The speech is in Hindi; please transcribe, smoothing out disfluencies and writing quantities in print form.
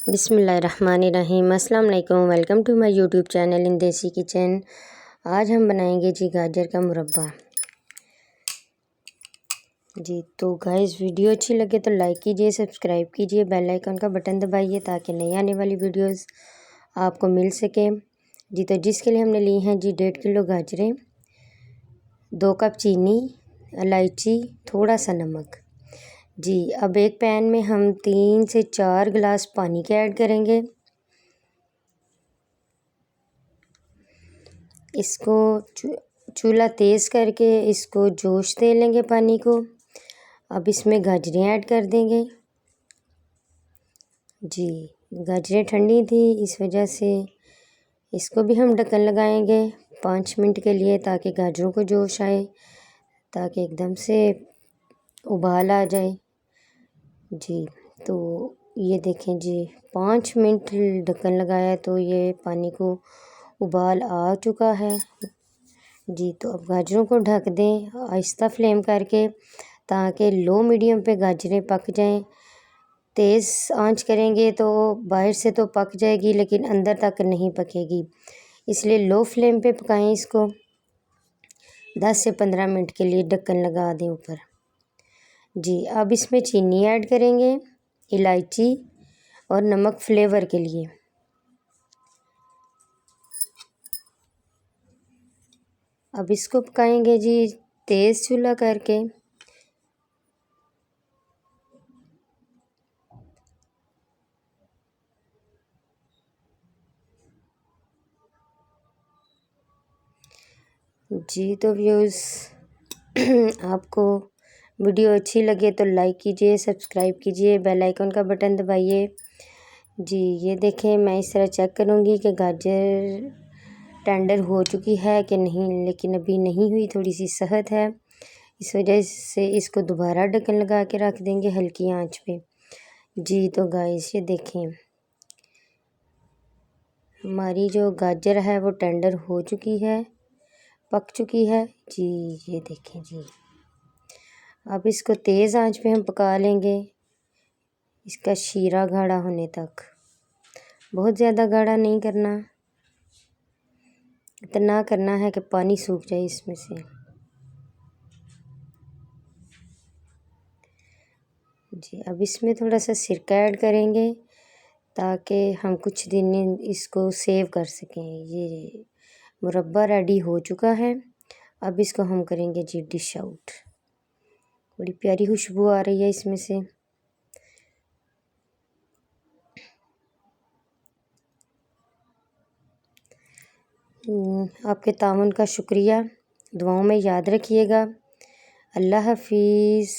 बिस्मिल्लाहिर्रहमानिर्रहीम। अस्सलाम वालेकुम। Welcome to my YouTube channel in Desi kitchen. आज हम बनाएंगे जी गाजर का मुरब्बा। जी तो गाइस, वीडियो अच्छी लगे तो लाइक कीजिए, सब्सक्राइब कीजिए, बेल आइकन का बटन दबाइए ताकि नई आने वाली वीडियोस आपको मिल सके। जी तो जिसके लिए हमने ली हैं जी 1.5 किलो गाजरें, 2 कप चीनी, इलायची, थोड़ा सा नमक। जी अब एक पैन में हम 3 से 4 गिलास पानी के ऐड करेंगे। इसको चूल्हा तेज़ करके इसको जोश दे लेंगे पानी को। अब इसमें गाजरें ऐड कर देंगे। जी गाजरें ठंडी थी, इस वजह से इसको भी हम ढक्कन लगाएंगे 5 मिनट के लिए, ताकि गाजरों को जोश आए, ताकि एकदम से उबाल आ जाए। जी तो ये देखें जी 5 मिनट ढक्कन लगाया तो ये पानी को उबाल आ चुका है। जी तो अब गाजरों को ढक दें आहिस्ता फ्लेम करके, ताकि लो मीडियम पे गाजरें पक जाएं। तेज़ आंच करेंगे तो बाहर से तो पक जाएगी लेकिन अंदर तक नहीं पकेगी, इसलिए लो फ्लेम पे पकाएं इसको। 10 से 15 मिनट के लिए ढक्कन लगा दें ऊपर। जी अब इसमें चीनी ऐड करेंगे, इलायची और नमक फ्लेवर के लिए। अब इसको पकाएंगे जी तेज़ चूल्हा करके। जी तो व्यूज़ आपको वीडियो अच्छी लगे तो लाइक कीजिए, सब्सक्राइब कीजिए, बेल आइकन का बटन दबाइए। जी ये देखें, मैं इस तरह चेक करूँगी कि गाजर टेंडर हो चुकी है कि नहीं, लेकिन अभी नहीं हुई, थोड़ी सी सहत है, इस वजह से इसको दोबारा ढक्कन लगा के रख देंगे हल्की आंच पे। जी तो गाइस ये देखें, हमारी जो गाजर है वो टेंडर हो चुकी है, पक चुकी है। जी ये देखें जी, अब इसको तेज़ आंच पे हम पका लेंगे इसका शीरा गाढ़ा होने तक। बहुत ज़्यादा गाढ़ा नहीं करना, इतना करना है कि पानी सूख जाए इसमें से। जी अब इसमें थोड़ा सा सिरका ऐड करेंगे ताकि हम कुछ दिन इसको सेव कर सकें। ये मुरब्बा रेडी हो चुका है। अब इसको हम करेंगे जी डिश आउट। बड़ी प्यारी खुशबू आ रही है इसमें से। आपके ताउन का शुक्रिया, दुआओं में याद रखिएगा। अल्लाह हाफिज़।